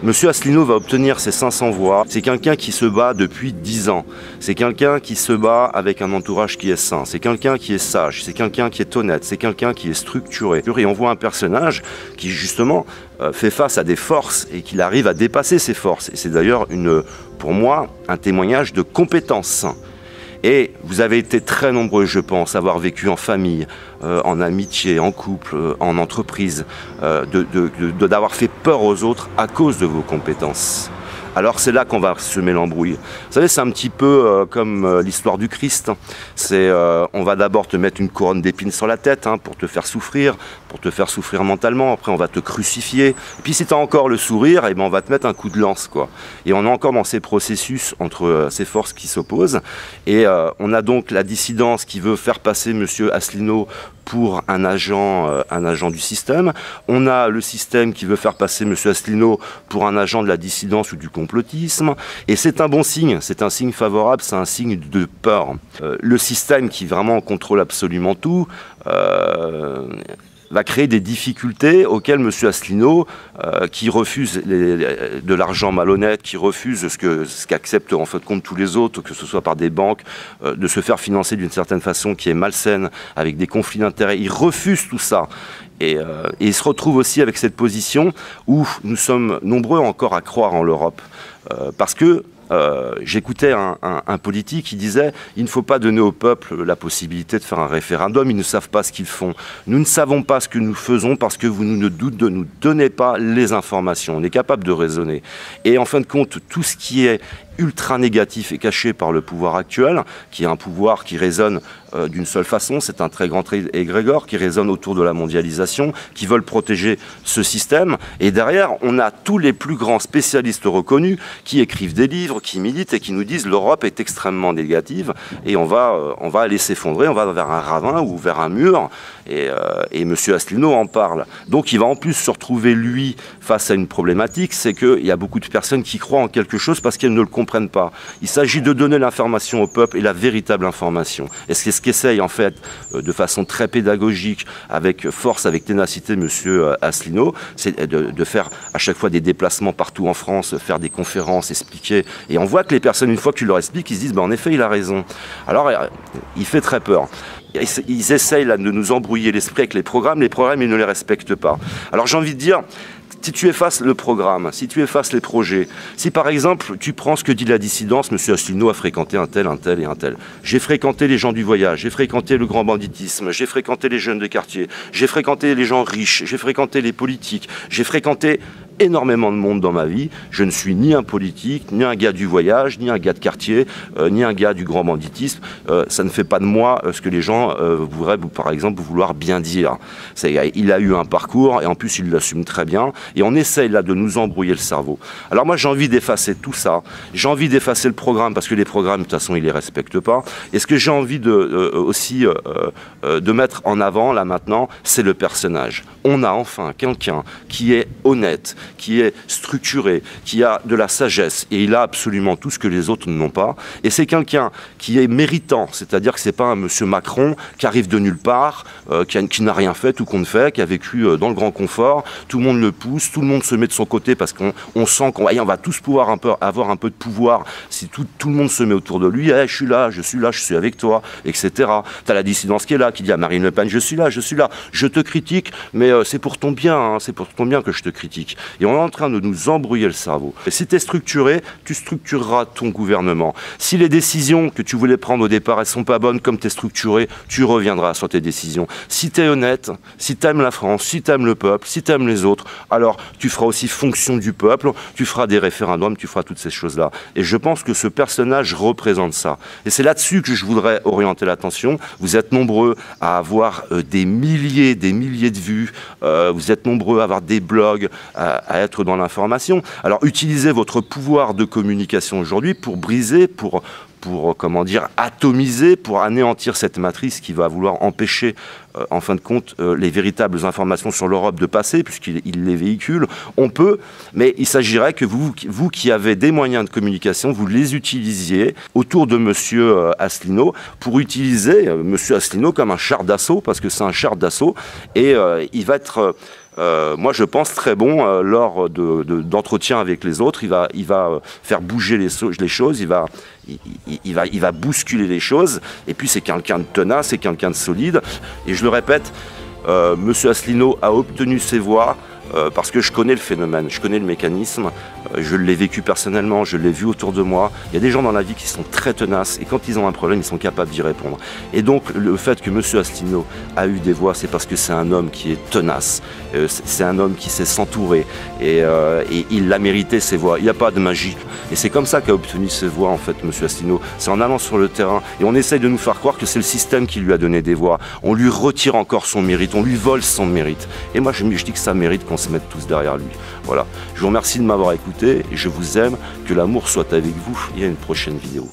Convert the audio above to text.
Monsieur Asselineau va obtenir ses 500 voix. C'est quelqu'un qui se bat depuis 10 ans. C'est quelqu'un qui se bat avec un entourage qui est sain. C'est quelqu'un qui est sage. C'est quelqu'un qui est honnête. C'est quelqu'un qui est structuré. Et on voit un personnage qui, justement, fait face à des forces et qu'il arrive à dépasser ces forces. Et c'est d'ailleurs, pour moi, un témoignage de compétence. Et vous avez été très nombreux, je pense, à avoir vécu en famille, en amitié, en couple, en entreprise, d'avoir fait peur aux autres à cause de vos compétences. Alors c'est là qu'on va semer l'embrouille. Vous savez, c'est un petit peu comme l'histoire du Christ. On va d'abord te mettre une couronne d'épines sur la tête pour te faire souffrir mentalement. Après, on va te crucifier. Et puis si tu as encore le sourire, on va te mettre un coup de lance, quoi. Et on est encore dans ces processus entre ces forces qui s'opposent. Et on a donc la dissidence qui veut faire passer M. Asselineau pour un agent du système. On a le système qui veut faire passer M. Asselineau pour un agent de la dissidence ou du complotisme. Et c'est un bon signe, c'est un signe favorable, c'est un signe de peur. Le système qui vraiment contrôle absolument tout va créer des difficultés auxquelles M. Asselineau, qui refuse de l'argent malhonnête, qui refuse ce qu'acceptent en fait compte tous les autres, que ce soit par des banques, de se faire financer d'une certaine façon qui est malsaine, avec des conflits d'intérêts, il refuse tout ça. Et il se retrouve aussi avec cette position où nous sommes nombreux encore à croire en l'Europe. Parce que j'écoutais un politique qui disait « Il ne faut pas donner au peuple la possibilité de faire un référendum, ils ne savent pas ce qu'ils font. Nous ne savons pas ce que nous faisons parce que vous ne nous donnez pas les informations. On est capable de raisonner. » Et en fin de compte, tout ce qui est ultra négatif et caché par le pouvoir actuel, qui est un pouvoir qui résonne d'une seule façon, c'est un très grand égrégore qui résonne autour de la mondialisation, qui veulent protéger ce système. Et derrière, on a tous les plus grands spécialistes reconnus qui écrivent des livres, qui militent et qui nous disent l'Europe est extrêmement négative et on va aller s'effondrer, on va vers un ravin ou vers un mur. Et M. Asselineau en parle. Donc il va en plus se retrouver, lui, face à une problématique, c'est qu'il y a beaucoup de personnes qui croient en quelque chose parce qu'elles ne le comprennent pas. Il s'agit de donner l'information au peuple et la véritable information. Et c'est ce qu'essaye en fait, de façon très pédagogique, avec force, avec ténacité, M. Asselineau, c'est de faire à chaque fois des déplacements partout en France, faire des conférences, expliquer. Et on voit que les personnes, une fois que tu leur expliques, ils se disent en effet, il a raison. Alors, il fait très peur. Ils essayent là, de nous embrouiller l'esprit avec les programmes, ils ne les respectent pas. Alors j'ai envie de dire, si tu effaces le programme, si tu effaces les projets, si par exemple tu prends ce que dit la dissidence, M. Asselineau a fréquenté un tel et un tel. J'ai fréquenté les gens du voyage, j'ai fréquenté le grand banditisme, j'ai fréquenté les jeunes de quartier, j'ai fréquenté les gens riches, j'ai fréquenté les politiques, j'ai fréquenté énormément de monde dans ma vie. Je ne suis ni un politique, ni un gars du voyage, ni un gars de quartier, ni un gars du grand banditisme. Ça ne fait pas de moi ce que les gens voudraient, par exemple, vouloir bien dire. Il a eu un parcours et en plus il l'assume très bien. Et on essaye là de nous embrouiller le cerveau. Alors moi j'ai envie d'effacer tout ça. J'ai envie d'effacer le programme parce que les programmes de toute façon ils les respectent pas. Et ce que j'ai envie aussi de mettre en avant là maintenant, c'est le personnage. On a enfin quelqu'un qui est honnête, qui est structuré, qui a de la sagesse, et il a absolument tout ce que les autres n'ont pas. Et c'est quelqu'un qui est méritant, c'est-à-dire que c'est pas un monsieur Macron qui arrive de nulle part, qui n'a rien fait, tout compte fait, qui a vécu dans le grand confort, tout le monde le pousse, tout le monde se met de son côté parce qu'on sent qu'on va tous pouvoir avoir un peu de pouvoir si tout le monde se met autour de lui. Hey, je suis là, je suis avec toi, etc. Tu as la dissidence qui est là, qui dit à Marine Le Pen, je suis là, je te critique, mais c'est pour ton bien, c'est pour ton bien que je te critique. Et on est en train de nous embrouiller le cerveau. Et si tu es structuré, tu structureras ton gouvernement. Si les décisions que tu voulais prendre au départ, elles ne sont pas bonnes, comme tu es structuré, tu reviendras sur tes décisions. Si tu es honnête, si tu aimes la France, si tu aimes le peuple, si tu aimes les autres, alors tu feras aussi fonction du peuple, tu feras des référendums, tu feras toutes ces choses-là. Et je pense que ce personnage représente ça. Et c'est là-dessus que je voudrais orienter l'attention. Vous êtes nombreux à avoir des milliers de vues, vous êtes nombreux à avoir des blogs, à être dans l'information. Alors utilisez votre pouvoir de communication aujourd'hui pour briser, pour comment dire, atomiser, pour anéantir cette matrice qui va vouloir empêcher, en fin de compte, les véritables informations sur l'Europe de passer, puisqu'il les véhicule. On peut, mais il s'agirait que vous qui avez des moyens de communication, vous les utilisiez autour de M. Asselineau pour utiliser M. Asselineau comme un char d'assaut, parce que c'est un char d'assaut, et il va être moi je pense très bon lors d'entretiens avec les autres. Il va faire bouger les choses, il va bousculer les choses. Et puis c'est quelqu'un de tenace, c'est quelqu'un de solide. Et je le répète, Monsieur Asselineau a obtenu ses voix parce que je connais le phénomène, je connais le mécanisme, je l'ai vécu personnellement, je l'ai vu autour de moi. Il y a des gens dans la vie qui sont très tenaces et quand ils ont un problème, ils sont capables d'y répondre. Et donc le fait que Monsieur Asselineau a eu des voix, c'est parce que c'est un homme qui est tenace, c'est un homme qui sait s'entourer et il a mérité ses voix. Il n'y a pas de magie. Et c'est comme ça qu'a obtenu ses voix en fait Monsieur Asselineau. C'est en allant sur le terrain et on essaye de nous faire croire que c'est le système qui lui a donné des voix. On lui retire encore son mérite, on lui vole son mérite. Et moi je dis que ça mérite qu'on se mette tous derrière lui. Voilà. Je vous remercie de m'avoir écouté et je vous aime. Que l'amour soit avec vous et à une prochaine vidéo.